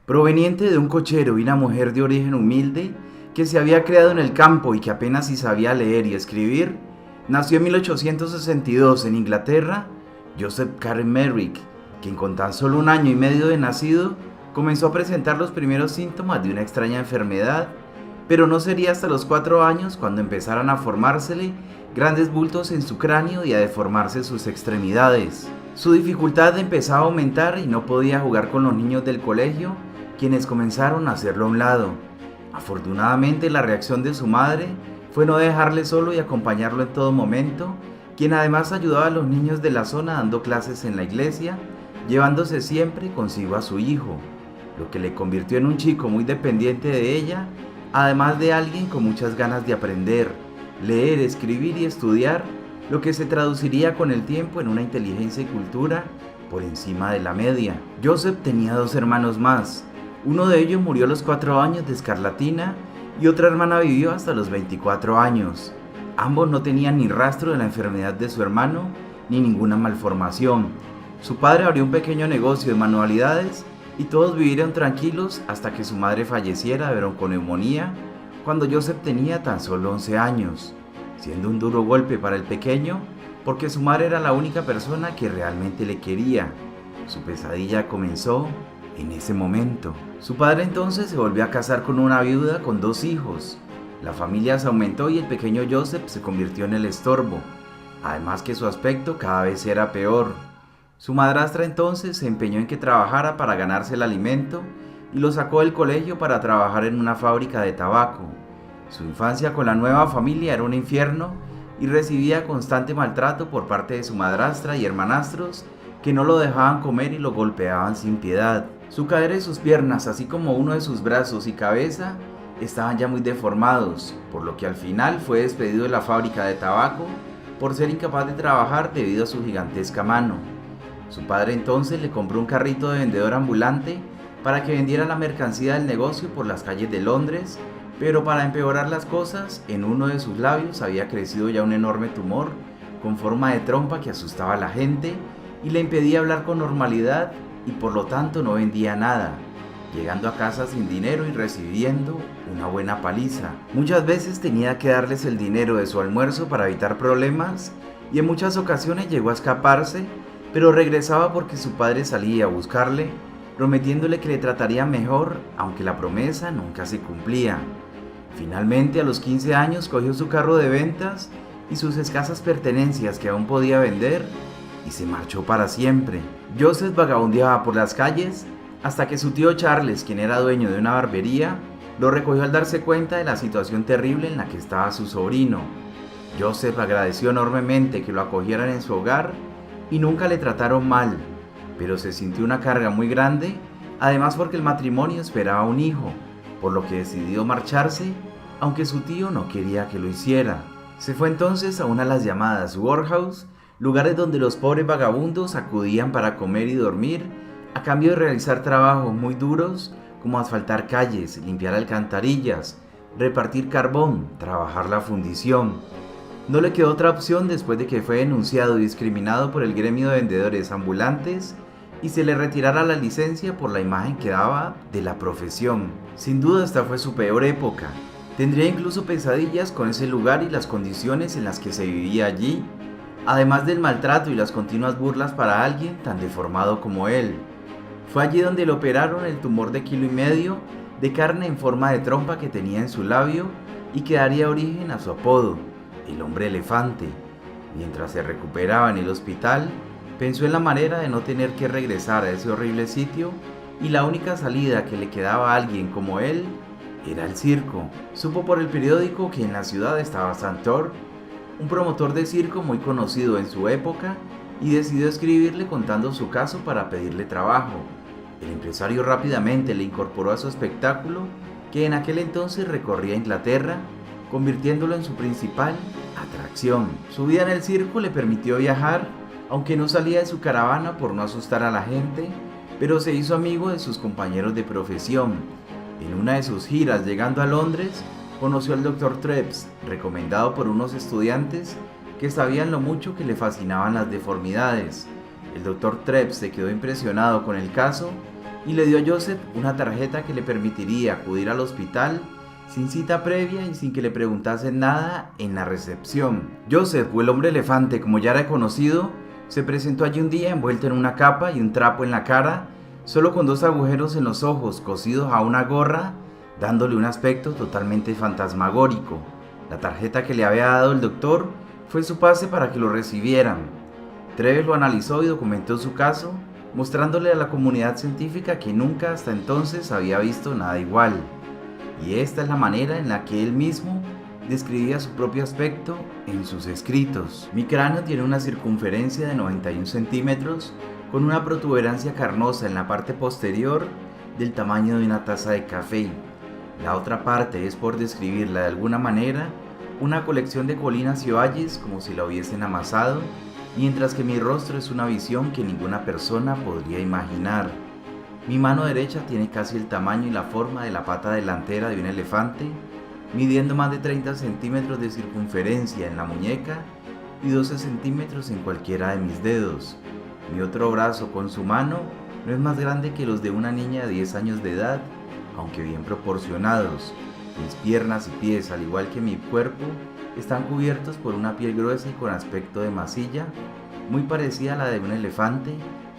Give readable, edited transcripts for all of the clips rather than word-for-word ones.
Proveniente de un cochero y una mujer de origen humilde que se había criado en el campo y que apenas si sabía leer y escribir, nació en 1862 en Inglaterra Joseph Carey Merrick, quien con tan solo un año y medio de nacido comenzó a presentar los primeros síntomas de una extraña enfermedad, pero no sería hasta los 4 años cuando empezaran a formársele grandes bultos en su cráneo y a deformarse sus extremidades. Su dificultad empezaba a aumentar y no podía jugar con los niños del colegio, quienes comenzaron a hacerlo a un lado. Afortunadamente, la reacción de su madre fue no dejarle solo y acompañarlo en todo momento, quien además ayudaba a los niños de la zona dando clases en la iglesia, llevándose siempre consigo a su hijo, lo que le convirtió en un chico muy dependiente de ella, además de alguien con muchas ganas de aprender, leer, escribir y estudiar, lo que se traduciría con el tiempo en una inteligencia y cultura por encima de la media. Joseph tenía 2 hermanos más. Uno de ellos murió a los 4 años de escarlatina y otra hermana vivió hasta los 24 años. Ambos no tenían ni rastro de la enfermedad de su hermano ni ninguna malformación. Su padre abrió un pequeño negocio de manualidades y todos vivieron tranquilos hasta que su madre falleciera de bronconeumonía cuando Joseph tenía tan solo 11 años, siendo un duro golpe para el pequeño porque su madre era la única persona que realmente le quería. Su pesadilla comenzó en ese momento. Su padre entonces se volvió a casar con una viuda con 2 hijos. La familia se aumentó y el pequeño Joseph se convirtió en el estorbo, además que su aspecto cada vez era peor. Su madrastra entonces se empeñó en que trabajara para ganarse el alimento y lo sacó del colegio para trabajar en una fábrica de tabaco. Su infancia con la nueva familia era un infierno y recibía constante maltrato por parte de su madrastra y hermanastros que no lo dejaban comer y lo golpeaban sin piedad. Su cadera y sus piernas, así como uno de sus brazos y cabeza, estaban ya muy deformados, por lo que al final fue despedido de la fábrica de tabaco por ser incapaz de trabajar debido a su gigantesca mano. Su padre entonces le compró un carrito de vendedor ambulante para que vendiera la mercancía del negocio por las calles de Londres, pero para empeorar las cosas, en uno de sus labios había crecido ya un enorme tumor con forma de trompa que asustaba a la gente y le impedía hablar con normalidad y por lo tanto no vendía nada, llegando a casa sin dinero y recibiendo una buena paliza. Muchas veces tenía que darles el dinero de su almuerzo para evitar problemas y en muchas ocasiones llegó a escaparse, pero regresaba porque su padre salía a buscarle, prometiéndole que le trataría mejor, aunque la promesa nunca se cumplía. Finalmente, a los 15 años, cogió su carro de ventas y sus escasas pertenencias que aún podía vender y se marchó para siempre. Joseph vagabundeaba por las calles hasta que su tío Charles, quien era dueño de una barbería, lo recogió al darse cuenta de la situación terrible en la que estaba su sobrino. Joseph agradeció enormemente que lo acogieran en su hogar y nunca le trataron mal, pero se sintió una carga muy grande, además porque el matrimonio esperaba un hijo, por lo que decidió marcharse, aunque su tío no quería que lo hiciera. Se fue entonces a una de las llamadas workhouse, lugares donde los pobres vagabundos acudían para comer y dormir, a cambio de realizar trabajos muy duros como asfaltar calles, limpiar alcantarillas, repartir carbón, trabajar la fundición. No le quedó otra opción después de que fue denunciado y discriminado por el gremio de vendedores ambulantes y se le retirara la licencia por la imagen que daba de la profesión. Sin duda esta fue su peor época. Tendría incluso pesadillas con ese lugar y las condiciones en las que se vivía allí, además del maltrato y las continuas burlas para alguien tan deformado como él. Fue allí donde le operaron el tumor de 1,5 kg de carne en forma de trompa que tenía en su labio y que daría origen a su apodo, el hombre elefante. Mientras se recuperaba en el hospital, pensó en la manera de no tener que regresar a ese horrible sitio y la única salida que le quedaba a alguien como él era el circo. Supo por el periódico que en la ciudad estaba Santor, un promotor de circo muy conocido en su época, y decidió escribirle contando su caso para pedirle trabajo. El empresario rápidamente le incorporó a su espectáculo, que en aquel entonces recorría Inglaterra, convirtiéndolo en su principal atracción. Su vida en el circo le permitió viajar, aunque no salía de su caravana por no asustar a la gente, pero se hizo amigo de sus compañeros de profesión. En una de sus giras llegando a Londres, conoció al Dr. Treps, recomendado por unos estudiantes que sabían lo mucho que le fascinaban las deformidades. El Dr. Treps se quedó impresionado con el caso y le dio a Joseph una tarjeta que le permitiría acudir al hospital sin cita previa y sin que le preguntasen nada en la recepción. Joseph, o el hombre elefante como ya era conocido, se presentó allí un día envuelto en una capa y un trapo en la cara, solo con 2 agujeros en los ojos cosidos a una gorra, dándole un aspecto totalmente fantasmagórico. La tarjeta que le había dado el doctor fue su pase para que lo recibieran. Treves lo analizó y documentó su caso, mostrándole a la comunidad científica que nunca hasta entonces había visto nada igual. Y esta es la manera en la que él mismo describía su propio aspecto en sus escritos. Mi cráneo tiene una circunferencia de 91 centímetros con una protuberancia carnosa en la parte posterior del tamaño de una taza de café. La otra parte es, por describirla de alguna manera, una colección de colinas y valles como si la hubiesen amasado, mientras que mi rostro es una visión que ninguna persona podría imaginar. Mi mano derecha tiene casi el tamaño y la forma de la pata delantera de un elefante, midiendo más de 30 centímetros de circunferencia en la muñeca y 12 centímetros en cualquiera de mis dedos. Mi otro brazo con su mano no es más grande que los de una niña de 10 años de edad, aunque bien proporcionados. Mis piernas y pies, al igual que mi cuerpo, están cubiertos por una piel gruesa y con aspecto de masilla, muy parecida a la de un elefante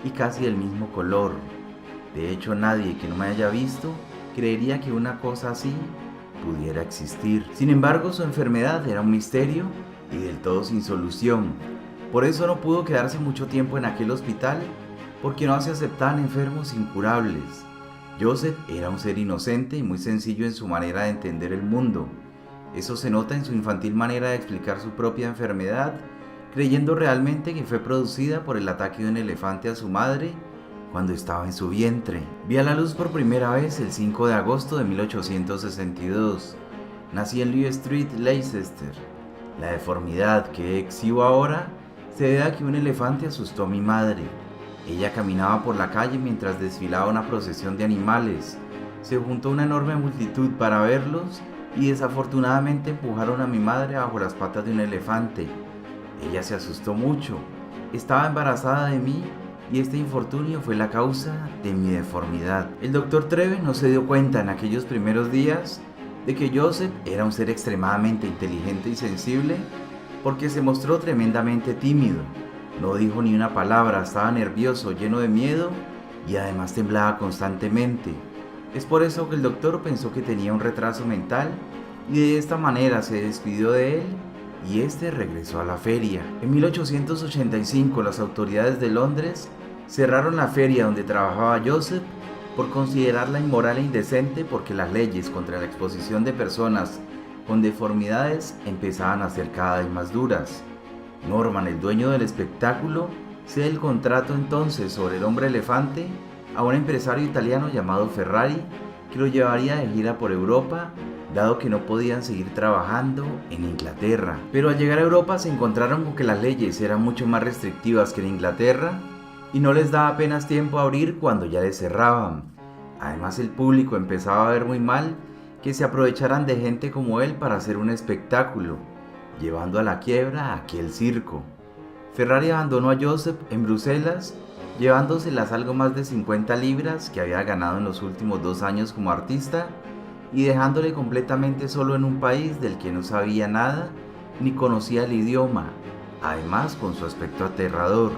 y casi del mismo color. De hecho, nadie que no me haya visto creería que una cosa así pudiera existir. Sin embargo, su enfermedad era un misterio y del todo sin solución. Por eso no pudo quedarse mucho tiempo en aquel hospital, porque no se aceptaban enfermos incurables. Joseph era un ser inocente y muy sencillo en su manera de entender el mundo. Eso se nota en su infantil manera de explicar su propia enfermedad, creyendo realmente que fue producida por el ataque de un elefante a su madre cuando estaba en su vientre. Vi a la luz por primera vez el 5 de agosto de 1862. Nací en Lee Street, Leicester. La deformidad que exhibo ahora se debe a que un elefante asustó a mi madre. Ella caminaba por la calle mientras desfilaba una procesión de animales. Se juntó una enorme multitud para verlos y desafortunadamente empujaron a mi madre bajo las patas de un elefante. Ella se asustó mucho. Estaba embarazada de mí y este infortunio fue la causa de mi deformidad. El doctor Treves no se dio cuenta en aquellos primeros días de que Joseph era un ser extremadamente inteligente y sensible, porque se mostró tremendamente tímido. No dijo ni una palabra, estaba nervioso, lleno de miedo y además temblaba constantemente. Es por eso que el doctor pensó que tenía un retraso mental y de esta manera se despidió de él y este regresó a la feria. En 1885 las autoridades de Londres cerraron la feria donde trabajaba Joseph por considerarla inmoral e indecente, porque las leyes contra la exposición de personas con deformidades empezaban a ser cada vez más duras. Norman, el dueño del espectáculo, cede el contrato entonces sobre el hombre elefante a un empresario italiano llamado Ferrari, que lo llevaría de gira por Europa, dado que no podían seguir trabajando en Inglaterra. Pero al llegar a Europa se encontraron con que las leyes eran mucho más restrictivas que en Inglaterra y no les daba apenas tiempo a abrir cuando ya les cerraban. Además, el público empezaba a ver muy mal que se aprovecharan de gente como él para hacer un espectáculo, llevando a la quiebra a aquel circo. Ferrari abandonó a Joseph en Bruselas, llevándose las algo más de 50 libras que había ganado en los últimos 2 años como artista y dejándole completamente solo en un país del que no sabía nada ni conocía el idioma, además con su aspecto aterrador.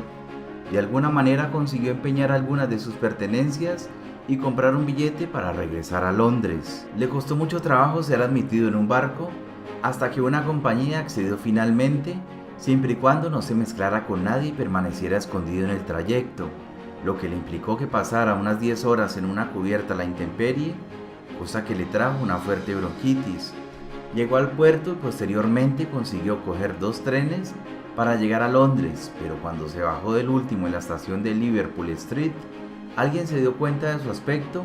De alguna manera consiguió empeñar algunas de sus pertenencias y comprar un billete para regresar a Londres. Le costó mucho trabajo ser admitido en un barco, hasta que una compañía accedió finalmente, siempre y cuando no se mezclara con nadie y permaneciera escondido en el trayecto, lo que le implicó que pasara unas 10 horas en una cubierta a la intemperie, cosa que le trajo una fuerte bronquitis. Llegó al puerto y posteriormente consiguió coger 2 trenes para llegar a Londres, pero cuando se bajó del último en la estación de Liverpool Street, alguien se dio cuenta de su aspecto,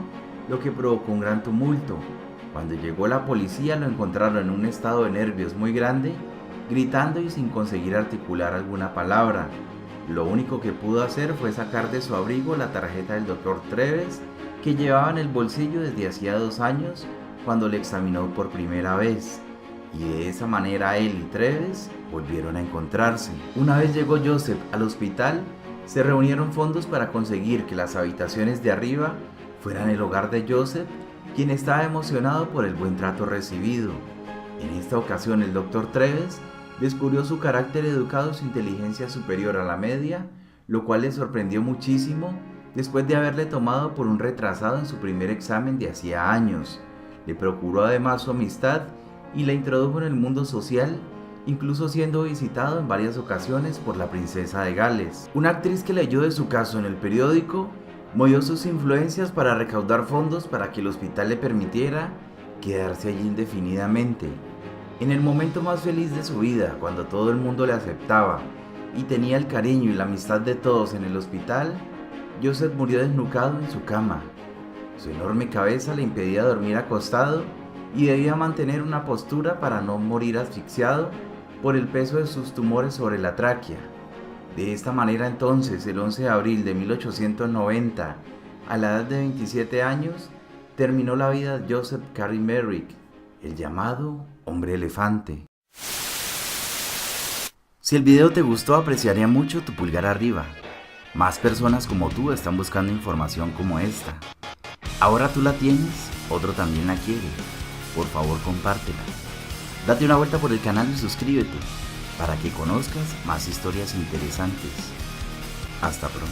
lo que provocó un gran tumulto. Cuando llegó la policía lo encontraron en un estado de nervios muy grande, gritando y sin conseguir articular alguna palabra. Lo único que pudo hacer fue sacar de su abrigo la tarjeta del doctor Treves, que llevaba en el bolsillo desde hacía 2 años cuando le examinó por primera vez, y de esa manera él y Treves volvieron a encontrarse. Una vez llegó Joseph al hospital, se reunieron fondos para conseguir que las habitaciones de arriba fuera en el hogar de Joseph, quien estaba emocionado por el buen trato recibido. En esta ocasión el Dr. Treves descubrió su carácter educado y su inteligencia superior a la media, lo cual le sorprendió muchísimo después de haberle tomado por un retrasado en su primer examen de hacía años. Le procuró además su amistad y la introdujo en el mundo social, incluso siendo visitado en varias ocasiones por la princesa de Gales. Una actriz que leyó de su caso en el periódico movió sus influencias para recaudar fondos para que el hospital le permitiera quedarse allí indefinidamente. En el momento más feliz de su vida, cuando todo el mundo le aceptaba y tenía el cariño y la amistad de todos en el hospital, Joseph murió desnucado en su cama. Su enorme cabeza le impedía dormir acostado y debía mantener una postura para no morir asfixiado por el peso de sus tumores sobre la tráquea. De esta manera entonces, el 11 de abril de 1890, a la edad de 27 años, terminó la vida de Joseph Carey Merrick, el llamado Hombre Elefante. Si el video te gustó, apreciaría mucho tu pulgar arriba. Más personas como tú están buscando información como esta. Ahora tú la tienes, otro también la quiere. Por favor, compártela. Date una vuelta por el canal y suscríbete para que conozcas más historias interesantes. Hasta pronto.